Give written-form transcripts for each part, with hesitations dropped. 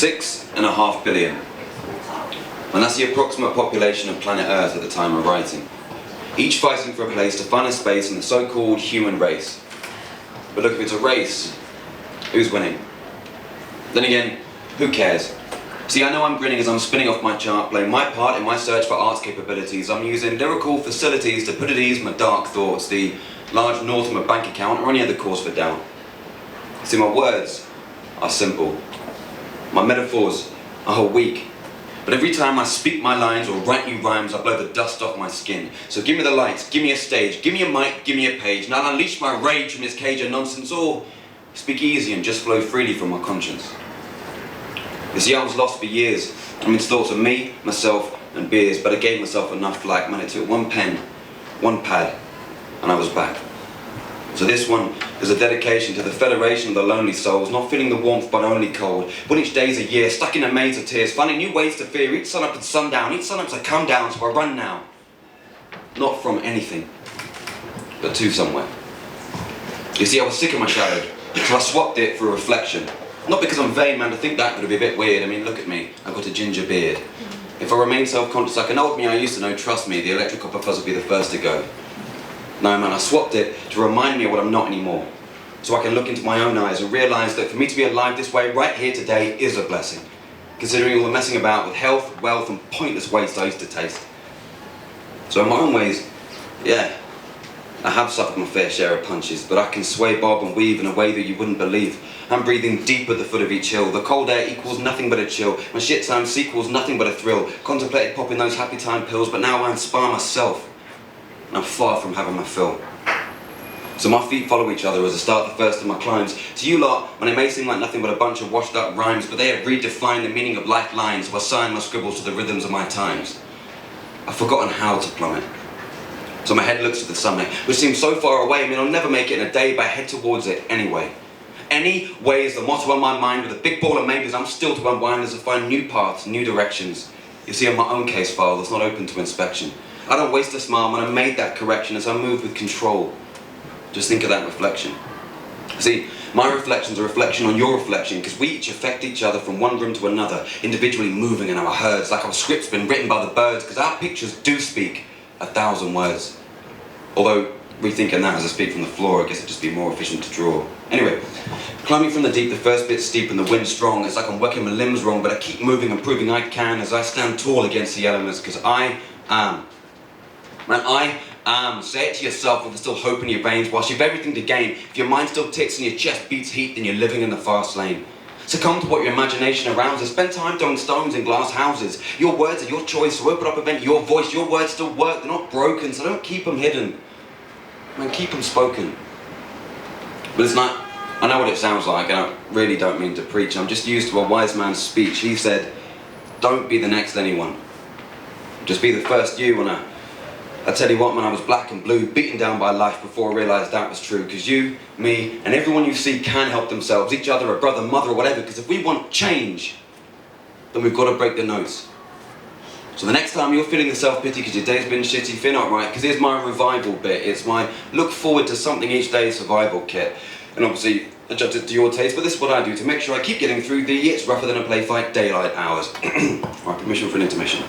6.5 billion. And that's the approximate population of planet Earth at the time of writing. Each fighting for a place to find a space in the so-called human race. But look, if it's a race, who's winning? Then again, who cares? See, I know I'm grinning as I'm spinning off my chart, playing my part in my search for art's capabilities. I'm using lyrical facilities to put at ease my dark thoughts, the large naught on my bank account, or any other cause for doubt. See, my words are simple. My metaphors are weak. But every time I speak my lines or write new rhymes, I blow the dust off my skin. So give me the lights, give me a stage, give me a mic, give me a page, and I'll unleash my rage from this cage of nonsense, or speak easy and just flow freely from my conscience. You see, I was lost for years amidst thoughts of me, myself, and beers, but I gave myself enough flack, man. It took one pen, one pad, and I was back. So this one is a dedication to the Federation of the Lonely Souls, not feeling the warmth but only cold. But each day's a year, stuck in a maze of tears, finding new ways to fear. Each sun up and sundown, each sun up's a come down, so I run now. Not from anything, but to somewhere. You see, I was sick of my shadow, so I swapped it for a reflection. Not because I'm vain, man, to think that would be a bit weird. I mean, look at me, I've got a ginger beard. If I remain self-conscious like an old me I used to know, trust me, the electric copper fuzz will be the first to go. No, man, I swapped it to remind me of what I'm not anymore. So I can look into my own eyes and realise that for me to be alive this way, right here today, is a blessing. Considering all the messing about with health, wealth, and pointless waste I used to taste. So in my own ways, yeah, I have suffered my fair share of punches, but I can sway, bob, and weave in a way that you wouldn't believe. I'm breathing deep at the foot of each hill. The cold air equals nothing but a chill. My shit time sequels nothing but a thrill. Contemplated popping those happy time pills, but now I inspire myself. And I'm far from having my fill. So my feet follow each other as I start the first of my climbs. To you lot, when it may seem like nothing but a bunch of washed up rhymes, but they have redefined the meaning of lifelines, so I sign my scribbles to the rhythms of my times. I've forgotten how to plummet. So my head looks to the summit, which seems so far away. I mean, I'll never make it in a day, but I head towards it anyway. Anyway is the motto on my mind, with a big ball of maybes I'm still to unwind as I find new paths, new directions. You see, on my own case file that's not open to inspection. I don't waste a smile when I made that correction as I move with control. Just think of that reflection. See, my reflection's a reflection on your reflection, because we each affect each other from one room to another, individually moving in our herds, like our script's been written by the birds, because our pictures do speak 1,000 words. Although, rethinking that as I speak from the floor, I guess it'd just be more efficient to draw. Anyway, climbing from the deep, the first bit's steep and the wind's strong. It's like I'm working my limbs wrong, but I keep moving and proving I can as I stand tall against the elements, because I am. Man, I am. Say it to yourself with still hope in your veins, whilst you've everything to gain. If your mind still ticks and your chest beats heat, then you're living in the fast lane. Succumb to what your imagination arouses. Spend time throwing stones in glass houses. Your words are your choice, so open up and vent your voice. Your words still work, they're not broken, so don't keep them hidden. Man, keep them spoken. But it's not, I know what it sounds like, and I really don't mean to preach. I'm just used to a wise man's speech. He said, don't be the next anyone. Just be the first you. And I tell you what, man, I was black and blue, beaten down by life before I realised that was true. Because you, me, and everyone you see can help themselves, each other, a brother, mother, or whatever. Because if we want change, then we've got to break the notes. So the next time you're feeling the self-pity because your day's been shitty, fear not, right? Because here's my revival bit. It's my look forward to something each day survival kit. And obviously, adjust it to your taste, but this is what I do to make sure I keep getting through the it's rougher than a play fight daylight hours. Right, permission for an intermission.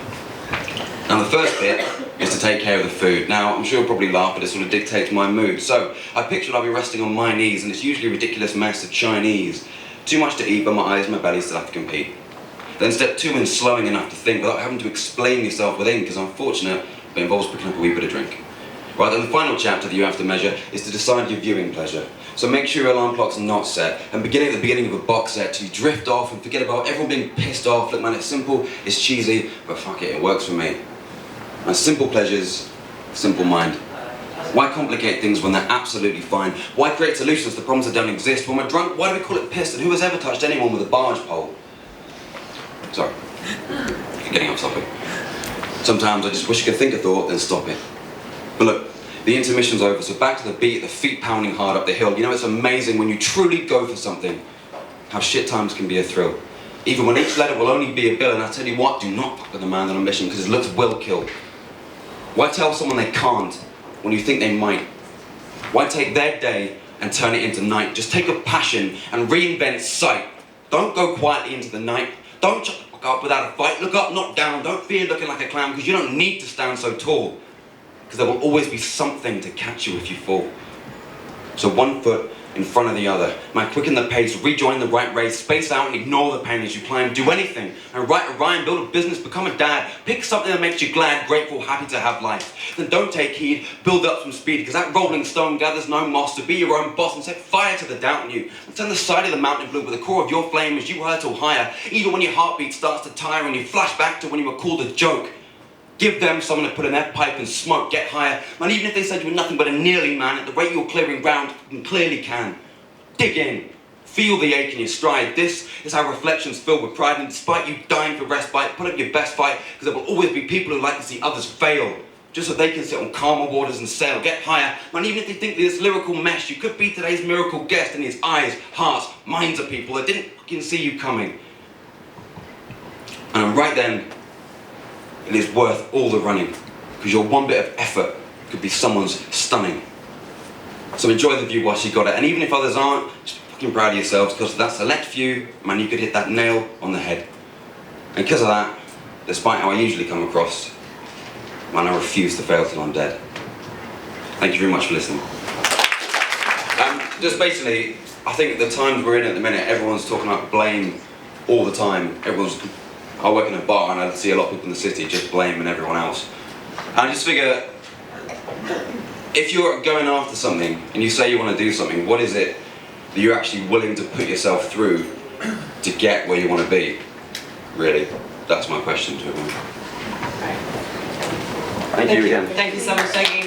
Now the first bit is to take care of the food. Now, I'm sure you'll probably laugh, but it sort of dictates my mood. So, I picture I'll be resting on my knees, and it's usually a ridiculous mess of Chinese. Too much to eat, but my eyes and my belly still have to compete. Then step 2 in slowing enough to think without having to explain yourself within, because I'm fortunate, but it involves picking up a wee bit of drink. Right, then the final chapter that you have to measure is to decide your viewing pleasure. So make sure your alarm clock's not set, and beginning at the beginning of a box set, to drift off and forget about everyone being pissed off. Look man, it's simple, it's cheesy, but fuck it, it works for me. And simple pleasures, simple mind. Why complicate things when they're absolutely fine? Why create solutions to problems that don't exist? When we're drunk, why do we call it pissed? And who has ever touched anyone with a barge pole? Sorry, getting off topic. Sometimes I just wish I could think a thought, then stop it. But look, the intermission's over, so back to the beat, the feet pounding hard up the hill. You know, it's amazing when you truly go for something, how shit times can be a thrill. Even when each letter will only be a bill, and I tell you what, do not fuck with a man on a mission, because his looks will kill. Why tell someone they can't when you think they might? Why take their day and turn it into night? Just take a passion and reinvent sight. Don't go quietly into the night. Don't shut the fuck up without a fight. Look up, not down. Don't fear looking like a clown, because you don't need to stand so tall. Because there will always be something to catch you if you fall. So one foot in front of the other. Man, quicken the pace, rejoin the right race, space out and ignore the pain as you climb. Do anything, and write a rhyme, build a business, become a dad. Pick something that makes you glad, grateful, happy to have life. Then don't take heed, build up some speed, because that rolling stone gathers no moss. To be your own boss and set fire to the doubt in you. And turn the side of the mountain blue with the core of your flame as you hurtle higher. Even when your heartbeat starts to tire and you flash back to when you were called a joke. Give them something to put in their pipe and smoke, get higher. Man, even if they said you were nothing but a nearly man, at the rate you're clearing ground, you clearly can. Dig in, feel the ache in your stride. This is how reflections filled with pride, and despite you dying for respite, put up your best fight, because there will always be people who like to see others fail, just so they can sit on calmer waters and sail. Get higher, man, even if they think this lyrical mesh, you could be today's miracle guest in his eyes, hearts, minds of people that didn't fucking see you coming. And right then, it is worth all the running, because your one bit of effort could be someone's stunning. So enjoy the view whilst you got it, and even if others aren't, just be fucking proud of yourselves, because that select few, man, you could hit that nail on the head. And because of that, despite how I usually come across, man, I refuse to fail till I'm dead. Thank you very much for listening. Just basically, I think the times we're in at the minute, everyone's talking about blame all the time. I work in a bar and I see a lot of people in the city just blaming everyone else. And I just figure, if you're going after something and you say you want to do something, what is it that you're actually willing to put yourself through to get where you want to be? Really, that's my question to everyone. Thank you again. Thank you so much, Dougie.